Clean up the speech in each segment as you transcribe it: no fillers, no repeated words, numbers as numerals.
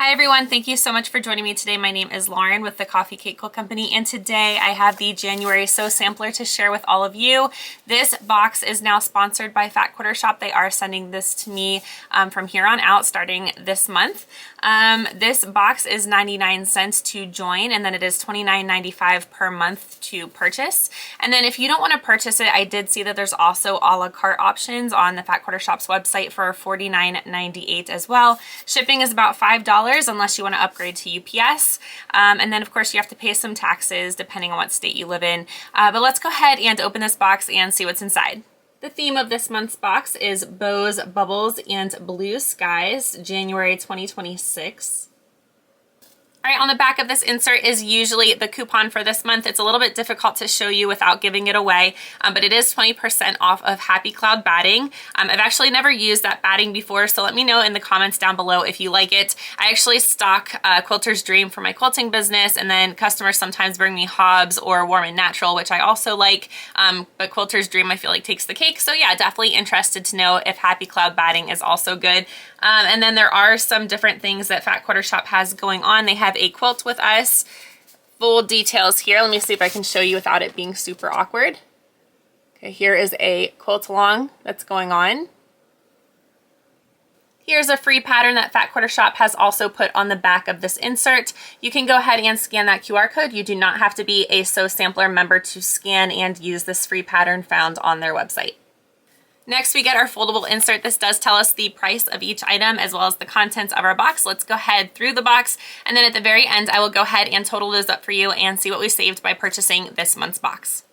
Hi everyone, thank you so much for joining me today. My name is Lauren with the Coffee Cake Quilt Company, and today I have the January Sew Sampler to share with all of you. This box is now sponsored by Fat Quarter Shop. They are sending this to me from here on out starting this month. This box is 99 cents to join, and then it is $29.95 per month to purchase. And then if you don't want to purchase it, I did see that there's also a la carte options on the Fat Quarter Shop's website for $49.98 as well. Shipping is about $5 unless you want to upgrade to UPS. And then of course you have to pay some taxes depending on what state you live in. But let's go ahead and open this box and see what's inside. The theme of this month's box is Bows, Bubbles, and Blue Skies, January 2026. All right, on the back of this insert is usually the coupon for this month. It's a little bit difficult to show you without giving it away, but it is 20% off of Happy Cloud batting. I've actually never used that batting before, so let me know in the comments down below if you like it. I actually stock Quilter's Dream for my quilting business, and then customers sometimes bring me Hobbs or Warm and Natural, which I also like, but Quilter's Dream I feel like takes the cake. So yeah, definitely interested to know if Happy Cloud batting is also good. And then there are some different things that Fat Quarter Shop has going on. They have a quilt with us. Full details here. Let me see if I can show you without it being super awkward. Okay, here is a quilt along that's going on. Here's a free pattern that Fat Quarter Shop has also put on the back of this insert. You can go ahead and scan that QR code. You do not have to be a Sew Sampler member to scan and use this free pattern found on their website. Next, we get our foldable insert. This does tell us the price of each item as well as the contents of our box. Let's go ahead through the box, and then at the very end, I will go ahead and total those up for you and see what we saved by purchasing this month's box.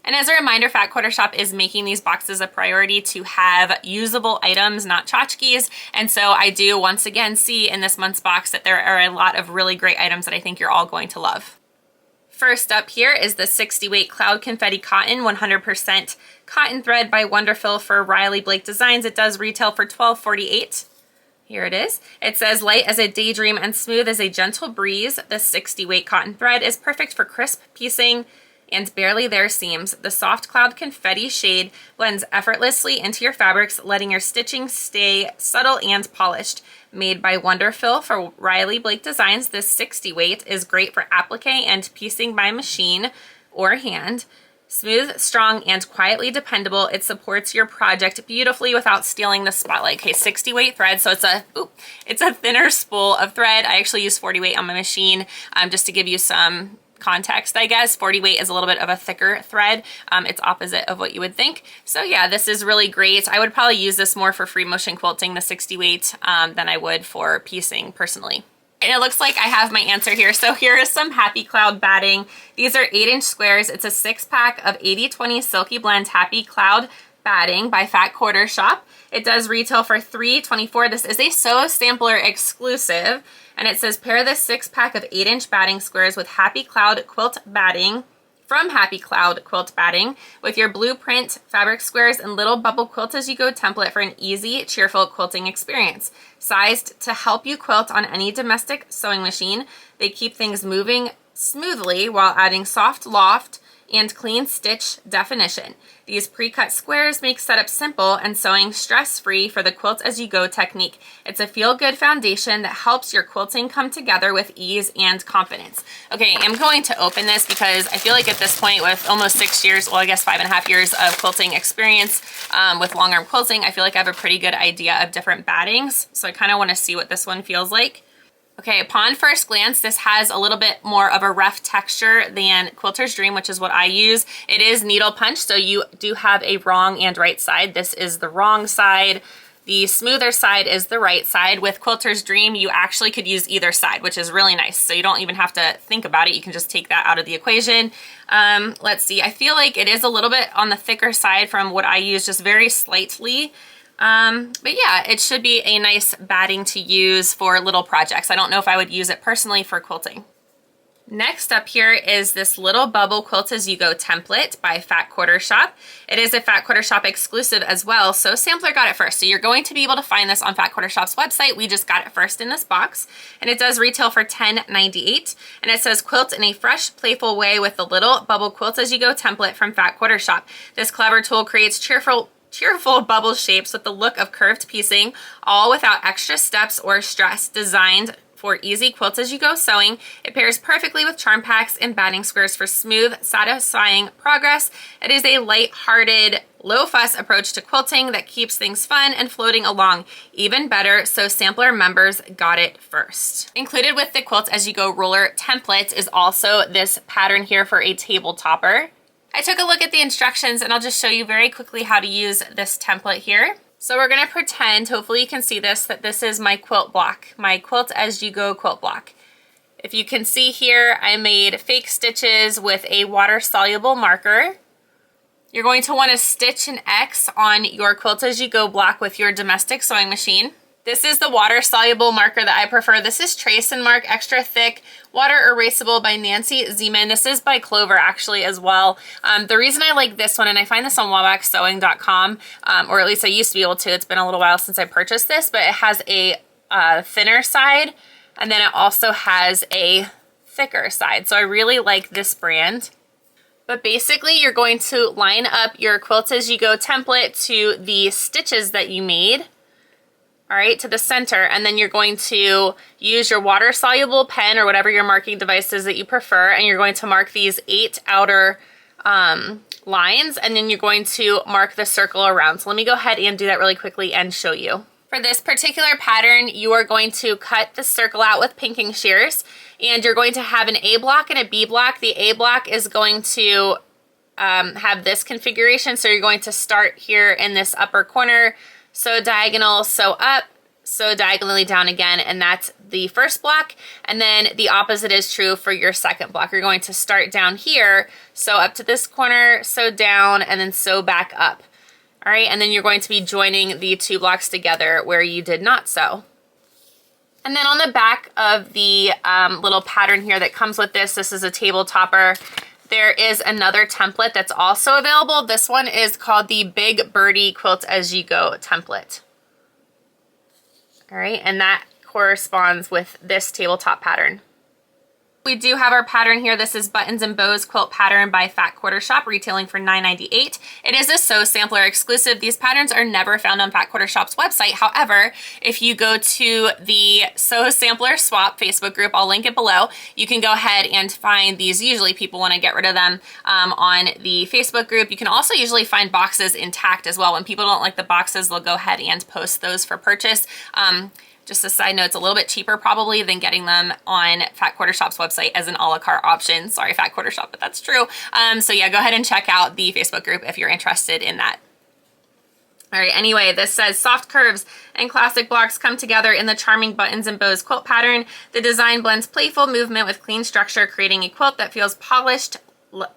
And as a reminder, Fat Quarter Shop is making these boxes a priority to have usable items, not tchotchkes. And so I do once again see in this month's box that there are a lot of really great items that I think you're all going to love. First up here is the 60 weight Cloud Confetti Cotton 100% cotton thread by Wonderfill for Riley Blake Designs. It does retail for $12.48. Here it is. It says light as a daydream and smooth as a gentle breeze. The 60 weight cotton thread is perfect for crisp piecing and barely there seams. The soft cloud confetti shade blends effortlessly into your fabrics, letting your stitching stay subtle and polished. Made by Wonderfill for Riley Blake Designs, this 60 weight is great for applique and piecing by machine or hand. Smooth, strong, and quietly dependable, it supports your project beautifully without stealing the spotlight. Okay, 60 weight thread, so it's a thinner spool of thread. I actually use 40 weight on my machine just to give you some context, I guess. 40 weight is a little bit of a thicker thread. It's opposite of what you would think. So yeah, this is really great. I would probably use this more for free motion quilting, the 60 weight, than I would for piecing personally. And it looks like I have my answer here. So here is some Happy Cloud batting. These are 8-inch squares. It's a 6-pack of 80/20 Silky Blend Happy Cloud batting by Fat Quarter Shop. It does retail for $3.24. This is a Sew Sampler exclusive. And it says pair this 6-pack of 8-inch batting squares with Happy Cloud quilt batting from Happy Cloud Quilt Batting with your blueprint fabric squares and little bubble quilt as you go template for an easy, cheerful quilting experience. Sized to help you quilt on any domestic sewing machine, they keep things moving smoothly while adding soft loft and clean stitch definition. These pre-cut squares make setup simple and sewing stress-free for the quilt as you go technique. It's a feel-good foundation that helps your quilting come together with ease and confidence. Okay, I'm going to open this because I feel like at this point with almost 6 years, well I guess 5.5 years of quilting experience with long arm quilting, I feel like I have a pretty good idea of different battings. So I kind of want to see what this one feels like. Okay, upon first glance, this has a little bit more of a rough texture than Quilter's Dream, which is what I use. It is needle punch, so you do have a wrong and right side. This is the wrong side. The smoother side is the right side. With Quilter's Dream, you actually could use either side, which is really nice. So you don't even have to think about it. You can just take that out of the equation. Let's see, I feel like it is a little bit on the thicker side from what I use, just very slightly. But yeah, it should be a nice batting to use for little projects. I don't know if I would use it personally for quilting. Next up here is this little bubble quilt as you go template by Fat Quarter Shop. It is a Fat Quarter Shop exclusive as well, so Sampler got it first. So you're going to be able to find this on Fat Quarter Shop's website. We just got it first in this box, and it does retail for $10.98. And it says quilt in a fresh, playful way with the little bubble quilt as you go template from Fat Quarter Shop. This clever tool creates cheerful cheerful bubble shapes with the look of curved piecing, all without extra steps or stress. Designed for easy quilt as you go sewing, it pairs perfectly with charm packs and batting squares for smooth, satisfying progress. It is a light-hearted, low-fuss approach to quilting that keeps things fun and floating along. Even better, so sampler members got it first. Included with the Quilt As You Go ruler template is also this pattern here for a table topper. I took a look at the instructions and I'll just show you very quickly how to use this template here. So we're gonna pretend, hopefully you can see this, that this is my quilt block, my Quilt As You Go quilt block. If you can see here, I made fake stitches with a water-soluble marker. You're going to want to stitch an X on your Quilt As You Go block with your domestic sewing machine. This is the water-soluble marker that I prefer. This is Trace and Mark Extra Thick Water Erasable by Nancy Zeman. This is by Clover actually as well. The reason I like this one, and I find this on wellbacksewing.com, or at least I used to be able to, it's been a little while since I purchased this, but it has a thinner side, and then it also has a thicker side. So I really like this brand. But basically you're going to line up your Quilt As You Go template to the stitches that you made, all right, to the center, and then you're going to use your water-soluble pen or whatever your marking device is that you prefer, and you're going to mark these 8 outer lines, and then you're going to mark the circle around. So let me go ahead and do that really quickly and show you. For this particular pattern, you are going to cut the circle out with pinking shears, and you're going to have an A block and a B block. The A block is going to have this configuration, so you're going to start here in this upper corner, sew diagonal, sew up, sew diagonally down again, and that's the first block. And then the opposite is true for your second block. You're going to start down here, sew up to this corner, sew down, and then sew back up. All right, and then you're going to be joining the 2 blocks together where you did not sew. And then on the back of the little pattern here that comes with this is a table topper. There is another template that's also available. This one is called the Big Birdie Quilt As You Go template. All right, and that corresponds with this tabletop pattern. We do have our pattern here. This is Buttons and Bows quilt pattern by Fat Quarter Shop, retailing for $9.98. It is a Sew Sampler exclusive. These patterns are never found on Fat Quarter Shop's website. However, if you go to the Sew Sampler Swap Facebook group, I'll link it below, you can go ahead and find these. Usually people want to get rid of them on the Facebook group. You can also usually find boxes intact as well. When people don't like the boxes, they'll go ahead and post those for purchase. Just a side note, it's a little bit cheaper probably than getting them on Fat Quarter Shop's website as an a la carte option. Sorry, Fat Quarter Shop, but that's true. So yeah, go ahead and check out the Facebook group if you're interested in that. All right, anyway, this says soft curves and classic blocks come together in the charming Buttons and Bows quilt pattern. The design blends playful movement with clean structure, creating a quilt that feels polished,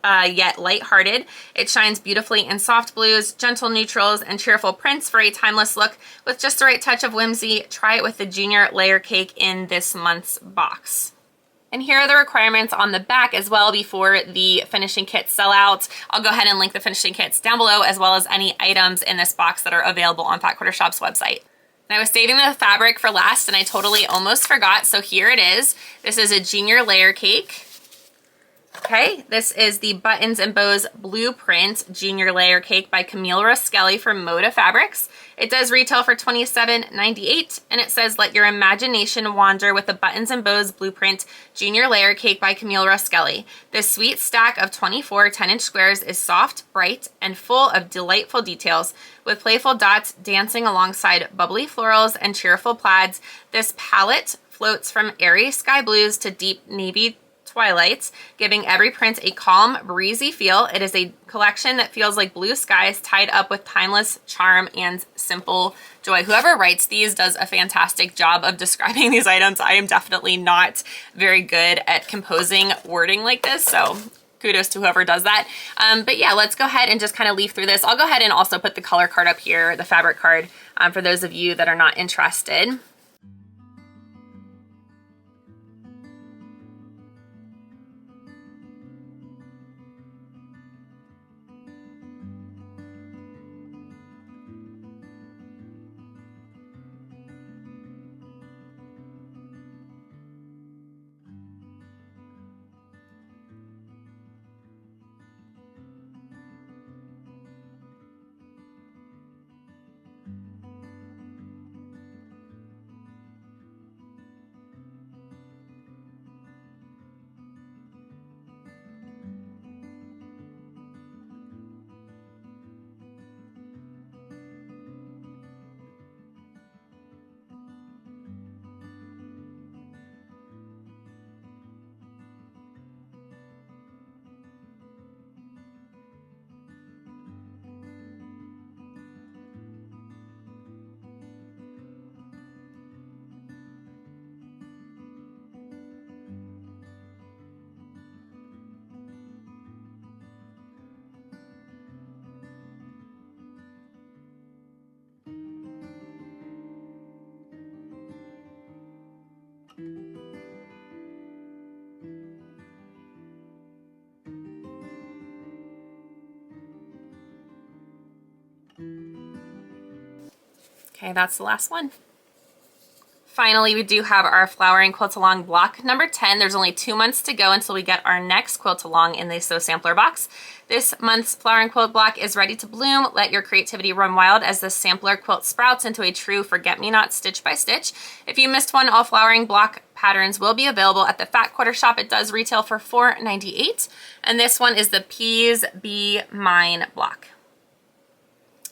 yet lighthearted. It shines beautifully in soft blues, gentle neutrals, and cheerful prints for a timeless look with just the right touch of whimsy. Try it with the junior layer cake in this month's box. And here are the requirements on the back as well before the finishing kits sell out. I'll go ahead and link the finishing kits down below, as well as any items in this box that are available on Fat Quarter Shop's website. And I was saving the fabric for last and I totally almost forgot, so here it is. This is a junior layer cake. Okay, this is the Buttons and Bows Blueprint Junior Layer Cake by Camille Roskelly from Moda Fabrics. It does retail for $27.98, and it says, let your imagination wander with the Buttons and Bows Blueprint Junior Layer Cake by Camille Roskelly. This sweet stack of 24 10-inch squares is soft, bright, and full of delightful details. With playful dots dancing alongside bubbly florals and cheerful plaids, this palette floats from airy sky blues to deep navy twilights, giving every print a calm, breezy feel. It is a collection that feels like blue skies tied up with timeless charm and simple joy. Whoever writes these does a fantastic job of describing these items. I am definitely not very good at composing wording like this, so kudos to whoever does that. But yeah, let's go ahead and just kind of leaf through this. I'll go ahead and also put the color card up here, the fabric card, for those of you that are not interested. Okay, that's the last one. Finally, we do have our flowering quilt along block number 10. There's only 2 months to go until we get our next quilt along in the Sew Sampler box. This month's flowering quilt block is ready to bloom. Let your creativity run wild as the sampler quilt sprouts into a true forget-me-not stitch by stitch. If you missed one, all flowering block patterns will be available at the Fat Quarter Shop. It does retail for $4.98. And this one is the Peas Be Mine block.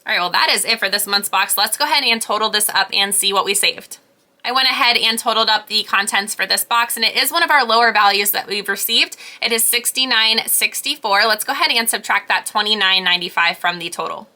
All right, well, that is it for this month's box. Let's go ahead and total this up and see what we saved. I went ahead and totaled up the contents for this box, and it is one of our lower values that we've received. It is $69.64. Let's go ahead and subtract that $29.95 from the total.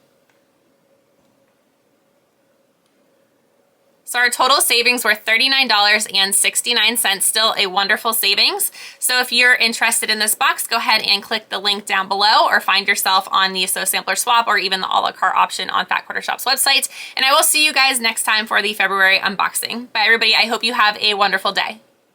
So our total savings were $39.69, still a wonderful savings. So if you're interested in this box, go ahead and click the link down below or find yourself on the Sew Sampler swap or even the a la carte option on Fat Quarter Shop's website. And I will see you guys next time for the February unboxing. Bye everybody, I hope you have a wonderful day.